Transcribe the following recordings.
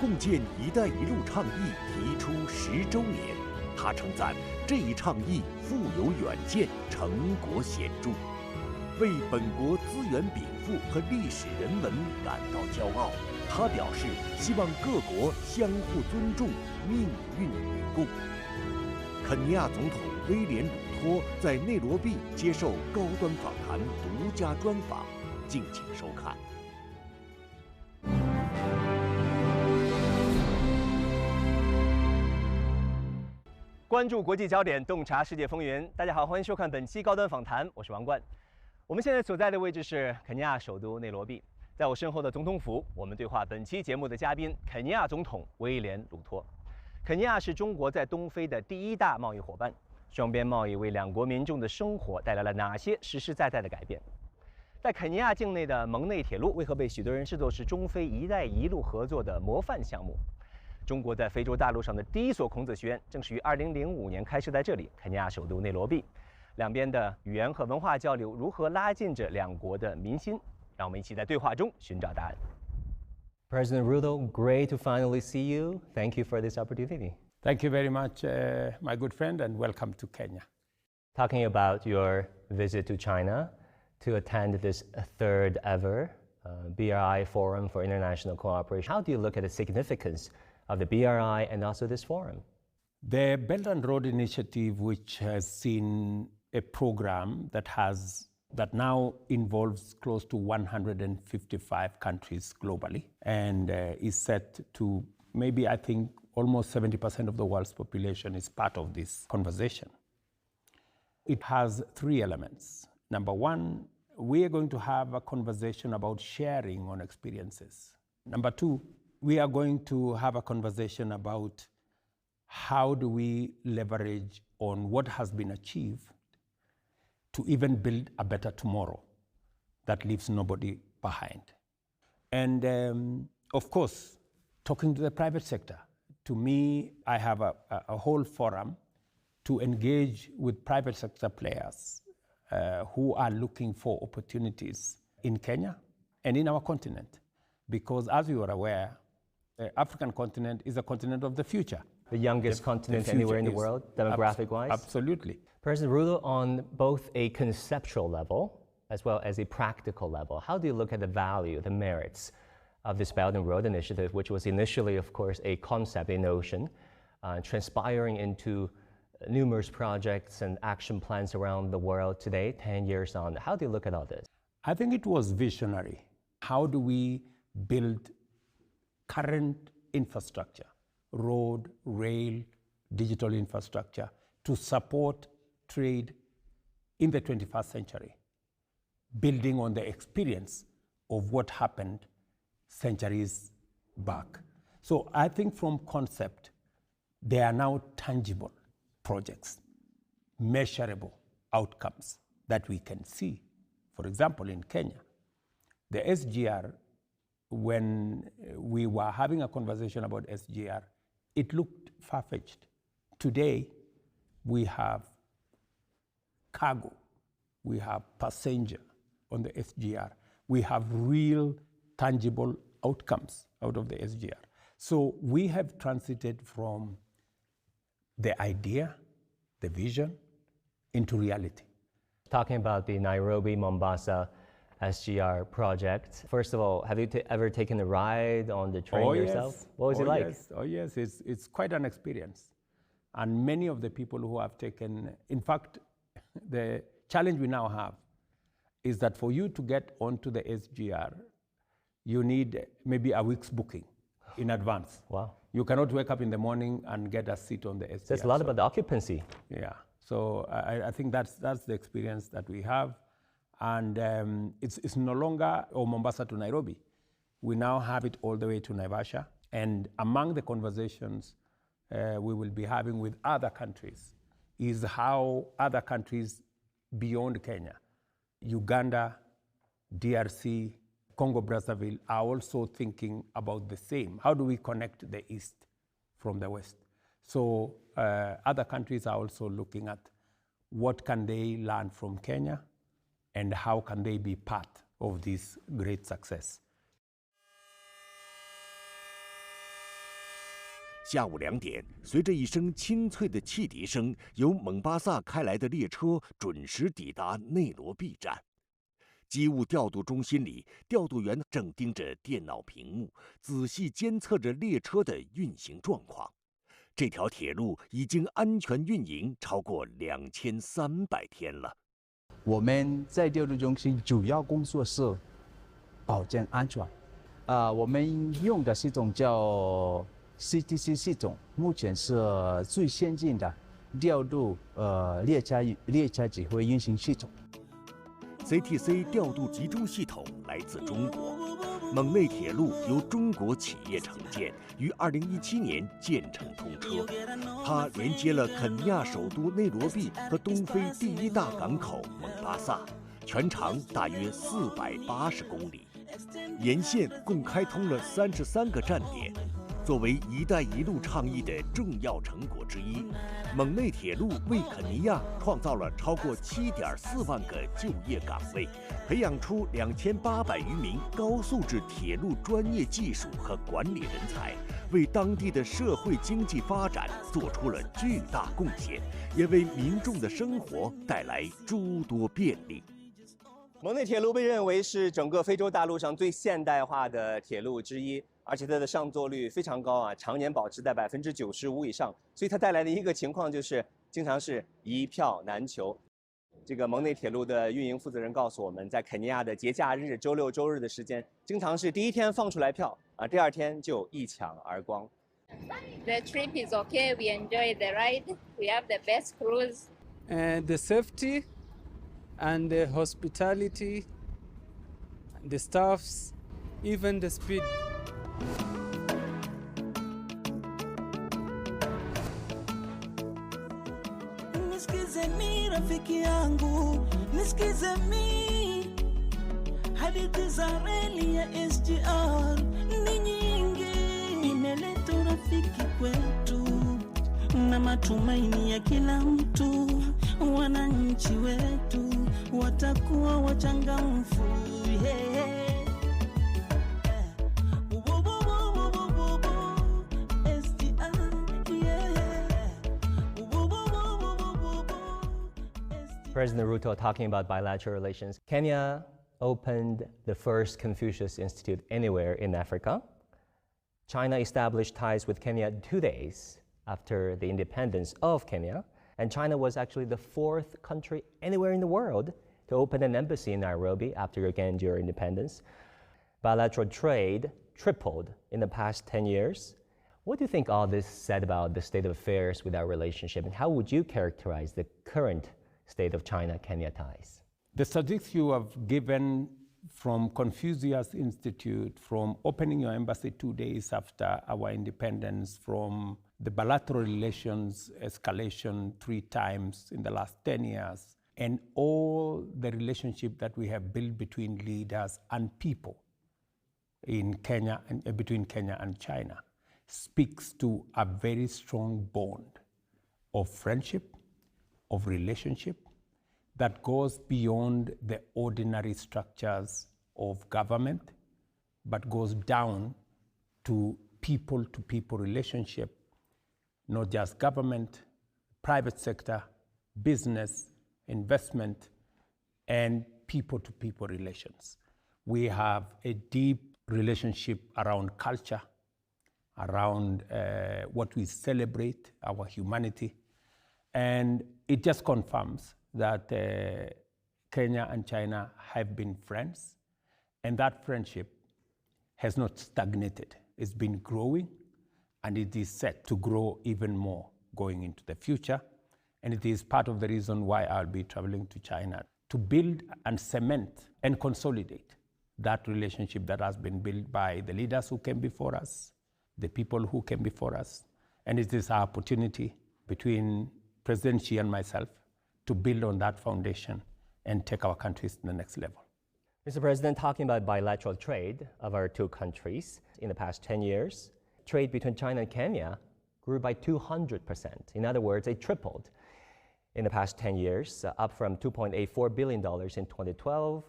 共建“一带一路”倡议提出10周年，他称赞这一倡议富有远见，成果显著，为本国资源禀赋和历史人文感到骄傲。他表示，希望各国相互尊重，命运与共。肯尼亚总统威廉·鲁托在内罗毕接受高端访谈独家专访，敬请收看。关注国际焦点，洞察世界风云。大家好，欢迎收看本期高端访谈，我是王冠。我们现在所在的位置是肯尼亚首都内罗毕，在我身后的总统府，我们对话本期节目的嘉宾——肯尼亚总统威廉·鲁托。肯尼亚是中国在东非的第一大贸易伙伴，双边贸易为两国民众的生活带来了哪些实实在在的改变？在肯尼亚境内的蒙内铁路为何被许多人视作是中非“一带一路”合作的模范项目？中国在非洲大陆上的第一所孔子学院，正是于2005年开设在这里，肯尼亚首都内罗毕。两边的语言和文化交流如何拉近着两国的民心？让我们一起在对话中寻找答案。President Rutem, great to finally see you. Thank you for this opportunity. Thank you very much, my good friend, and welcome to Kenya. Talking about your visit to China to attend this third ever BRI Forum for International Cooperation, how do you look at the significance of the BRI and also this forum? The Belt and Road Initiative, which has seen a program that now involves close to 155 countries globally and is set to maybe, I think, almost 70% of the world's population is part of this conversation. It has 3 elements. Number one, we are going to have a conversation about sharing on experiences. Number 2, we are going to have a conversation about how do we leverage on what has been achieved to even build a better tomorrow that leaves nobody behind. And of course, talking to the private sector. To me, I have a whole forum to engage with private sector players who are looking for opportunities in Kenya and in our continent. Because as you are aware, the African continent is a continent of the future. The youngest continent anywhere in the world, demographic-wise? Absolutely. President Rutem, on both a conceptual level as well as a practical level, how do you look at the value, the merits of this Belt and Road Initiative, which was initially, of course, a concept, a notion, transpiring into numerous projects and action plans around the world today, 10 years on? How do you look at all this? I think it was visionary. How do we build current infrastructure, road, rail, digital infrastructure, to support trade in the 21st century, building on the experience of what happened centuries back. So I think from concept, there are now tangible projects, measurable outcomes that we can see. For example, in Kenya, the SGR, when we were having a conversation about SGR, it looked far-fetched. Today, we have cargo, we have passenger on the SGR, we have real tangible outcomes out of the SGR. So we have transited from the idea, the vision, into reality. Talking about the Nairobi-Mombasa SGR project. First of all, have you ever taken a ride on the train yourself? Yes. What was it like? Yes. Oh yes, it's quite an experience. And many of the people who have taken, in fact, the challenge we now have is that for you to get onto the SGR, you need maybe a week's booking in advance. Wow. You cannot wake up in the morning and get a seat on the SGR. There's a lot about the occupancy. Yeah. So I think that's the experience that we have. And it's no longer Mombasa to Nairobi. We now have it all the way to Naivasha. And among the conversations we will be having with other countries is how other countries beyond Kenya, Uganda, DRC, Congo-Brazzaville, are also thinking about the same. How do we connect the East from the West? So other countries are also looking at what can they learn from Kenya and how can they be part of this great success. 下午2点，随着一声清脆的汽笛声，由蒙巴萨开来的列车准时抵达内罗毕站。机务调度中心里，调度员正盯着电脑屏幕，仔细监测着列车的运行状况。这条铁路已经安全运营超过2300天了。我们在调度中心主要工作是保证安全。我们用的系统叫 CTC 系统，目前是最先进的调度列车指挥运行系统。CTC 调度集中系统来自中国，蒙内铁路由中国企业承建，于2017年建成通车。它连接了肯尼亚首都内罗毕和东非第一大港口蒙巴萨，全长大约480公里，沿线共开通了33个站点。作为“一带一路”倡议的重要成果之一，蒙内铁路为肯尼亚创造了超过7.4万个就业岗位，培养出2800余名高素质铁路专业技术和管理人才，为当地的社会经济发展做出了巨大贡献，也为民众的生活带来诸多便利。蒙内铁路被认为是整个非洲大陆上最现代化的铁路之一，而且它的上座率非常高啊，常年保持在95%以上。所以它带来的一个情况就是，经常是一票难求。这个蒙内铁路的运营负责人告诉我们，在肯尼亚的节假日、周六周日的时间，经常是第一天放出来票啊，第二天就一抢而光。The trip is okay. We enjoy the ride. We have the best cruise. And the safety and the hospitality, the staffs, even the speed. Nisikize mi rafiki yangu, nisikize mi, hadithi za reli ya SGR ni nyingi, imeleta urafiki kwetu na matumaini ya kila mtu. Wananchi wetu watakuwa wachangamfu. President Ruto talking about bilateral relations. Kenya opened the first Confucius Institute anywhere in Africa. China established ties with Kenya 2 days after the independence of Kenya. And China was actually the 4th country anywhere in the world to open an embassy in Nairobi after you gained your independence. Bilateral trade tripled in the past 10 years. What do you think all this said about the state of affairs with our relationship, and how would you characterize the current state of China-Kenya ties? The statistics you have given from Confucius Institute, from opening your embassy 2 days after our independence, from the bilateral relations escalation 3 times in the last 10 years, and all the relationship that we have built between leaders and people in Kenya and between Kenya and China speaks to a very strong bond of friendship, of relationship that goes beyond the ordinary structures of government, but goes down to people relationship, not just government, private sector, business, investment, and people-to-people relations. We have a deep relationship around culture, around what we celebrate, our humanity, and it just confirms that Kenya and China have been friends, and that friendship has not stagnated. It's been growing, and it is set to grow even more going into the future. And it is part of the reason why I'll be traveling to China, to build and cement and consolidate that relationship that has been built by the leaders who came before us, the people who came before us. And it is our opportunity between President Xi and myself to build on that foundation and take our countries to the next level. Mr. President, talking about bilateral trade of our 2 countries, in the past 10 years, trade between China and Kenya grew by 200%. In other words, it tripled in the past 10 years, up from $2.84 billion in 2012,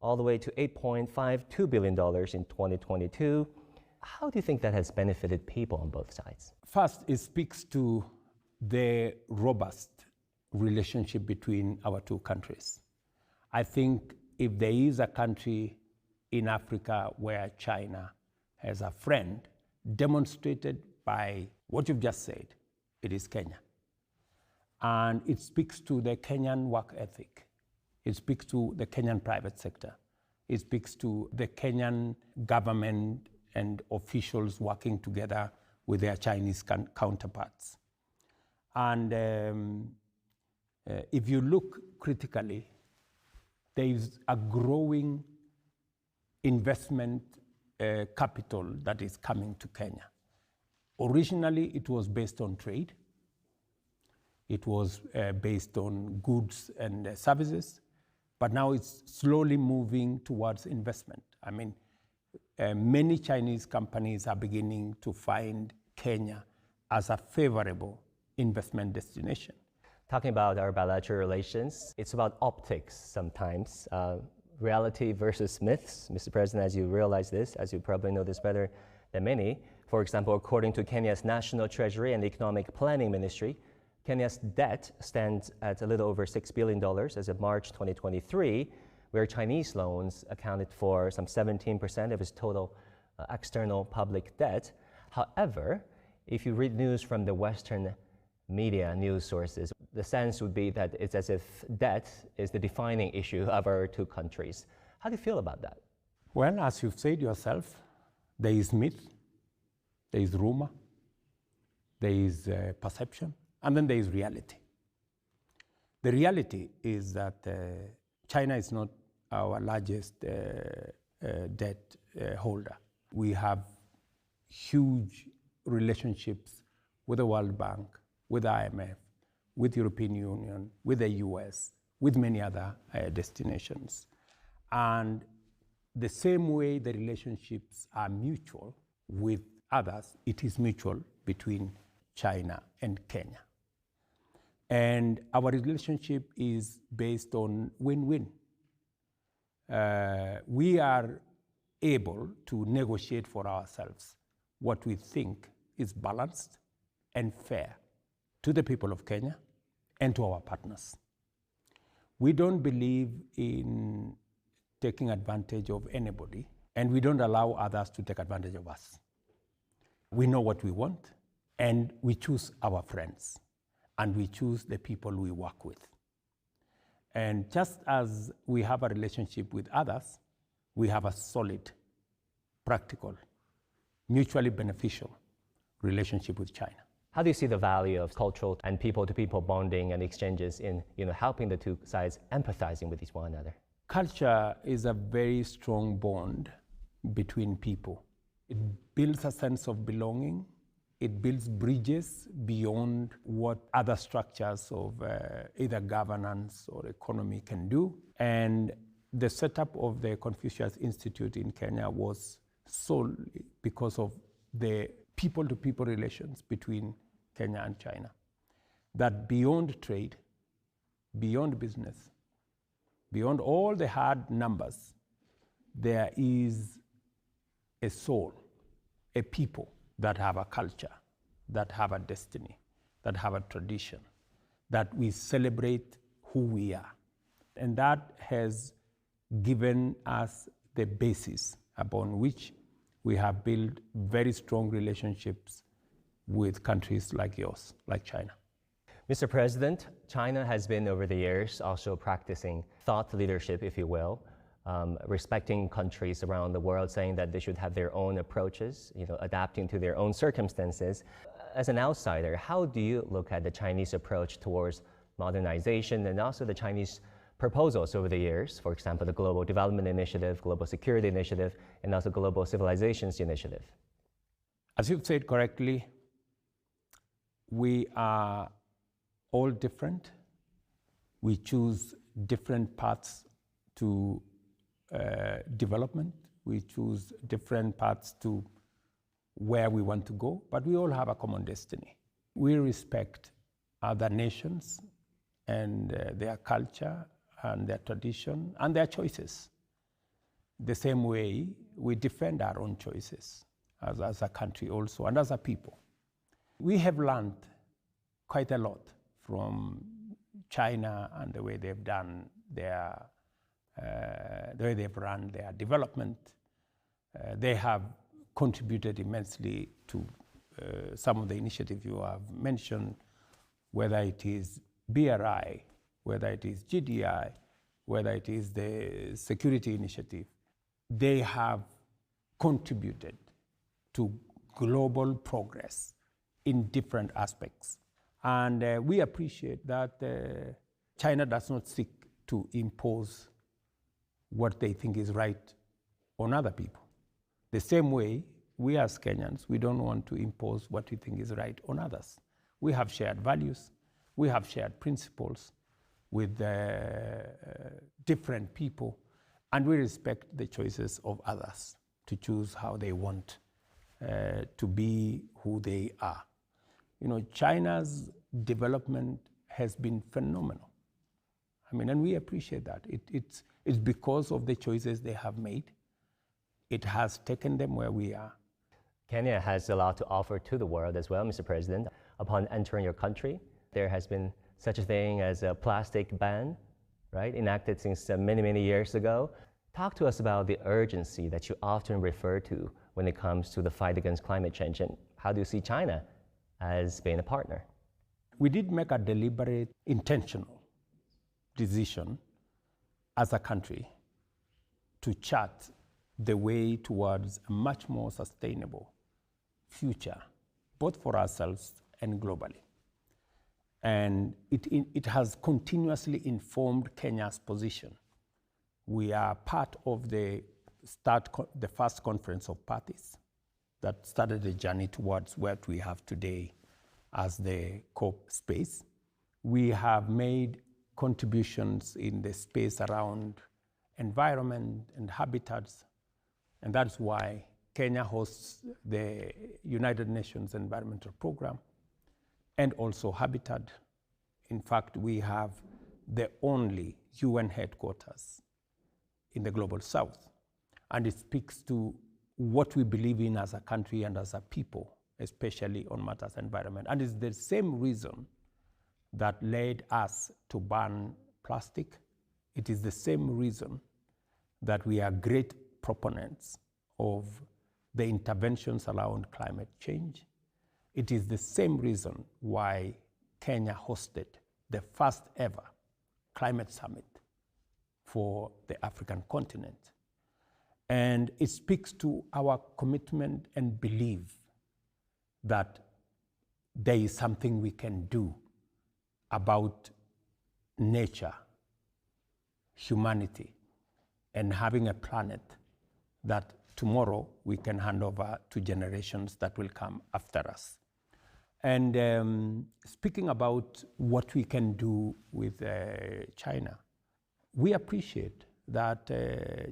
all the way to $8.52 billion in 2022. How do you think that has benefited people on both sides? First, it speaks to the robust relationship between our two countries. I think if there is a country in Africa where China has a friend, demonstrated by what you've just said, it is Kenya. And it speaks to the Kenyan work ethic. It speaks to the Kenyan private sector. It speaks to the Kenyan government and officials working together with their Chinese counterparts. And if you look critically, there is a growing investment capital that is coming to Kenya. Originally, it was based on trade. It was based on goods and services, but now it's slowly moving towards investment. I mean, many Chinese companies are beginning to find Kenya as a favorable investment destination. Talking about our bilateral relations, it's about optics sometimes, reality versus myths. Mr. President, as you realize this, as you probably know this better than many, for example, according to Kenya's National Treasury and Economic Planning Ministry, Kenya's debt stands at a little over $6 billion as of March 2023, where Chinese loans accounted for some 17% of its total external public debt. However, if you read news from the Western media news sources, the sense would be that it's as if debt is the defining issue of our two countries. How do you feel about that? Well, as you've said yourself, there is myth, there is rumor, there is perception, and then there is reality. The reality is that China is not our largest debt holder. We have huge relationships with the World Bank, with IMF, with European Union, with the US, with many other destinations. And the same way the relationships are mutual with others, it is mutual between China and Kenya. And our relationship is based on win-win. We are able to negotiate for ourselves what we think is balanced and fair to the people of Kenya and to our partners. We don't believe in taking advantage of anybody, and we don't allow others to take advantage of us. We know what we want, and we choose our friends, and we choose the people we work with. And just as we have a relationship with others, we have a solid, practical, mutually beneficial relationship with China. How do you see the value of cultural and people-to-people bonding and exchanges in helping the two sides empathizing with one another? Culture is a very strong bond between people. It builds a sense of belonging. It builds bridges beyond what other structures of either governance or economy can do. And the setup of the Confucius Institute in Kenya was solely because of the people-to-people relations between Kenya and China. That beyond trade, beyond business, beyond all the hard numbers, there is a soul, a people that have a culture, that have a destiny, that have a tradition, that we celebrate who we are. And that has given us the basis upon which we have built very strong relationships with countries like yours, like China. Mr. President, China has been over the years also practicing thought leadership, if you will, respecting countries around the world, saying that they should have their own approaches, adapting to their own circumstances. As an outsider, how do you look at the Chinese approach towards modernization and also the Chinese proposals over the years, for example, the Global Development Initiative, Global Security Initiative, and also Global Civilizations Initiative? As you've said correctly, we are all different. We choose different paths to development. We choose different paths to where we want to go, but we all have a common destiny. We respect other nations and their culture and their tradition and their choices. The same way we defend our own choices as a country also, and as a people. We have learned quite a lot from China and the way they've done their, the way they've run their development. They have contributed immensely to some of the initiatives you have mentioned, whether it is BRI, whether it is GDI, whether it is the security initiative. They have contributed to global progress in different aspects. And we appreciate that China does not seek to impose what they think is right on other people. The same way, we as Kenyans, we don't want to impose what we think is right on others. We have shared values, we have shared principles with different people, and we respect the choices of others to choose how they want to be who they are. You know, China's development has been phenomenal. I mean, and we appreciate that. It's because of the choices they have made. It has taken them where we are. Kenya has a lot to offer to the world as well, Mr. President. Upon entering your country, there has been such a thing as a plastic ban, right, enacted since many, many years ago. Talk to us about the urgency that you often refer to when it comes to the fight against climate change, and how do you see China as being a partner? We did make a deliberate, intentional decision as a country to chart the way towards a much more sustainable future, both for ourselves and globally. And it has continuously informed Kenya's position. We are part of the first conference of parties that started the journey towards what we have today as the COP space. We have made contributions in the space around environment and habitats, and that's why Kenya hosts the United Nations Environmental Program and also Habitat. In fact, we have the only UN headquarters in the Global South, and it speaks to what we believe in as a country and as a people, especially on matters of environment. And it's the same reason that led us to ban plastic. It is the same reason that we are great proponents of the interventions around climate change. It is the same reason why Kenya hosted the first ever climate summit for the African continent. And it speaks to our commitment and belief that there is something we can do about nature, humanity, and having a planet that tomorrow we can hand over to generations that will come after us. And speaking about what we can do with China, we appreciate that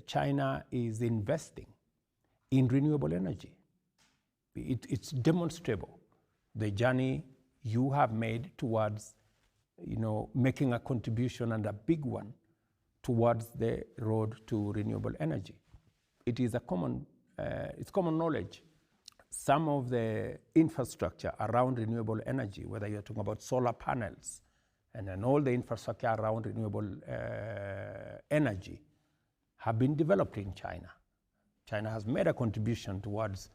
China is investing in renewable energy. It's demonstrable, the journey you have made towards, making a contribution, and a big one, towards the road to renewable energy. It is it's common knowledge. Some of the infrastructure around renewable energy, whether you're talking about solar panels and then all the infrastructure around renewable energy, have been developed in China. China has made a contribution towards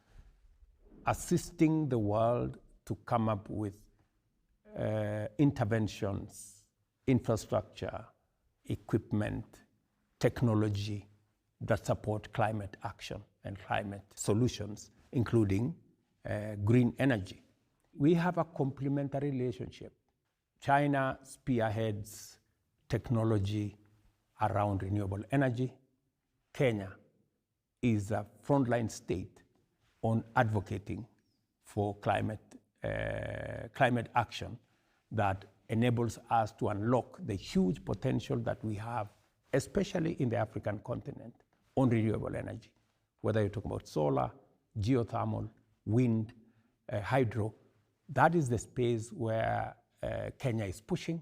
assisting the world to come up with interventions, infrastructure, equipment, technology that support climate action and climate solutions, including green energy. We have a complementary relationship. China spearheads technology around renewable energy. Kenya is a frontline state on advocating for climate action that enables us to unlock the huge potential that we have, especially in the African continent, on renewable energy. Whether you're talking about solar, geothermal, wind, hydro, that is the space where Kenya is pushing.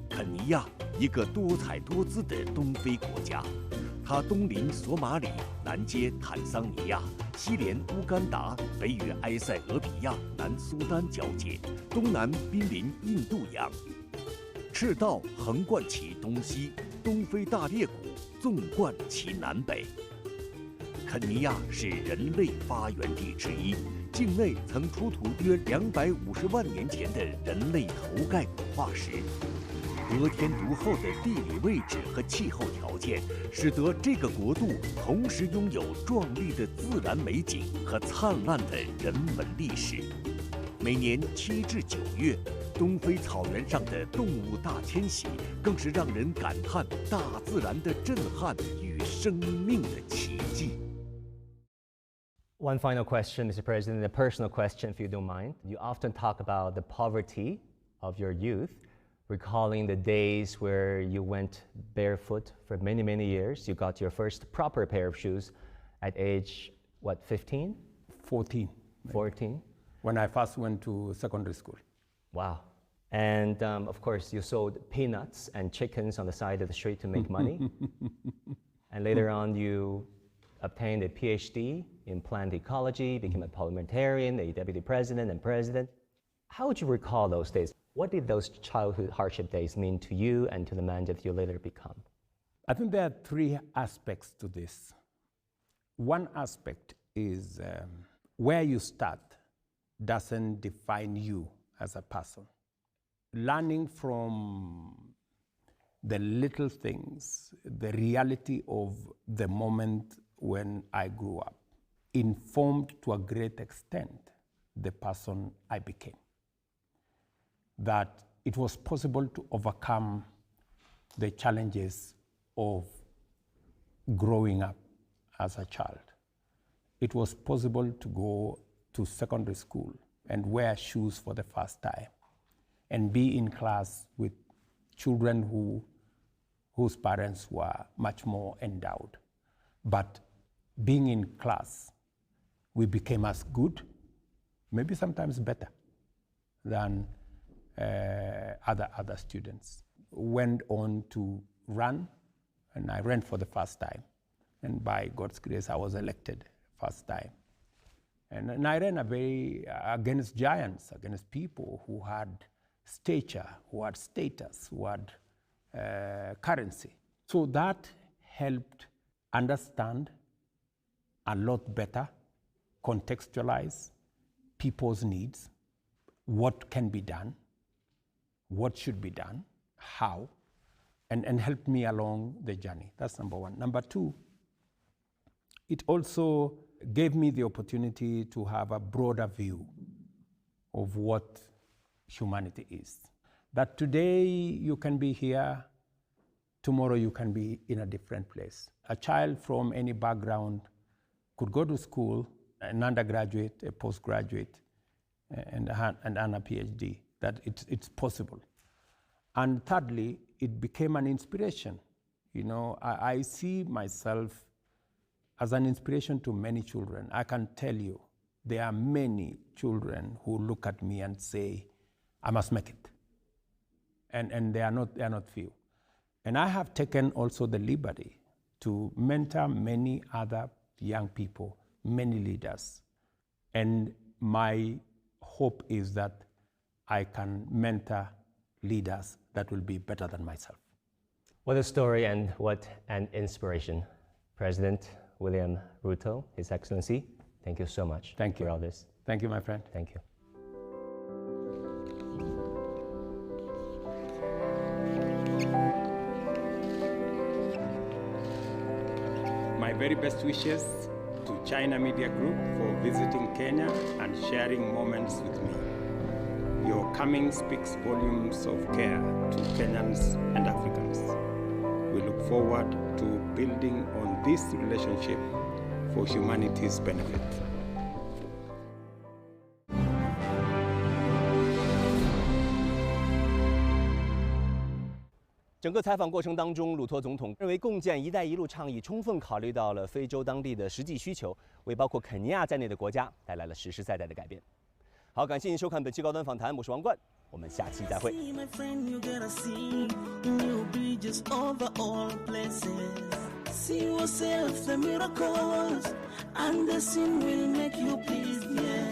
肯尼亚，一个多彩多姿的东非国家，它东临索马里，南接坦桑尼亚，西连乌干达，北与埃塞俄比亚、南苏丹交界，东南濒临印度洋。赤道横贯其东西，东非大裂谷纵贯其南北。肯尼亚是人类发源地之一，境内曾出土约250万年前的人类头盖骨化石。得天独厚的地理位置和气候条件，使得这个国度同时拥有壮丽的自然美景和灿烂的人文历史。每年7至9月，东非草原上的动物大迁徙，更是让人感叹大自然的震撼与生命的奇迹。One final question, Mr. President, a personal question, if you don't mind. You often talk about the poverty of your youth, recalling the days where you went barefoot for many, many years. You got your first proper pair of shoes at age, what, 15? 14. 14? When I first went to secondary school. Wow. And of course, you sold peanuts and chickens on the side of the street to make money. And later on, you obtained a PhD in plant ecology, became a parliamentarian, a deputy president and president. How would you recall those days? What did those childhood hardship days mean to you and to the man that you later become? I think there are 3 aspects to this. One aspect is where you start doesn't define you as a person. Learning from the little things, the reality of the moment when I grew up, informed to a great extent the person I became. That it was possible to overcome the challenges of growing up as a child. It was possible to go to secondary school and wear shoes for the first time and be in class with children whose parents were much more endowed. But being in class, we became as good, maybe sometimes better, than other students. Went on to run, and I ran for the first time. And by God's grace, I was elected first time. And I ran against giants, against people who had stature, who had status, who had currency. So that helped understand a lot better, contextualize people's needs, what can be done, what should be done, how, and helped me along the journey. That's number 1. Number 2, it also gave me the opportunity to have a broader view of what humanity is. That today you can be here, tomorrow you can be in a different place. A child from any background could go to school, an undergraduate, a postgraduate, and earn a PhD, that it's possible. And thirdly, it became an inspiration. You know, I see myself as an inspiration to many children. I can tell you, there are many children who look at me and say, I must make it. And they are not few. And I have taken also the liberty to mentor many other young people, many leaders. And my hope is that I can mentor leaders that will be better than myself. What a story and what an inspiration. President Williamem Rutem, His Excellency, thank you so much for all this. Thank you, my friend. Thank you. My very best wishes to China Media Group for visiting Kenya and sharing moments with me. Your coming speaks volumes of care to Kenyans and Africans. We look forward to building on this relationship for humanity's benefit. 整个采访过程当中，鲁托总统认为共建“一带一路”倡议充分考虑到了非洲当地的实际需求，为包括肯尼亚在内的国家带来了实实在在的改变。好，感谢您收看本期高端访谈，我是王冠，我们下期再会。 See, my friend, you gotta see new bridges over all places. See yourself the miracles, and the sin will make you pleased. Yeah,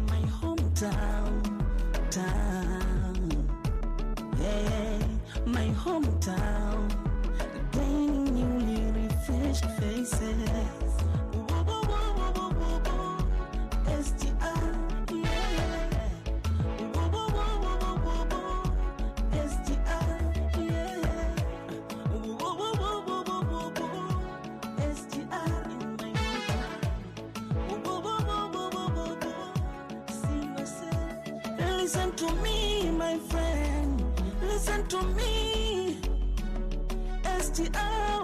my hometown, yeah, my hometown, gaining newly refreshed faces. Listen to me, my friend. Listen to me. STR.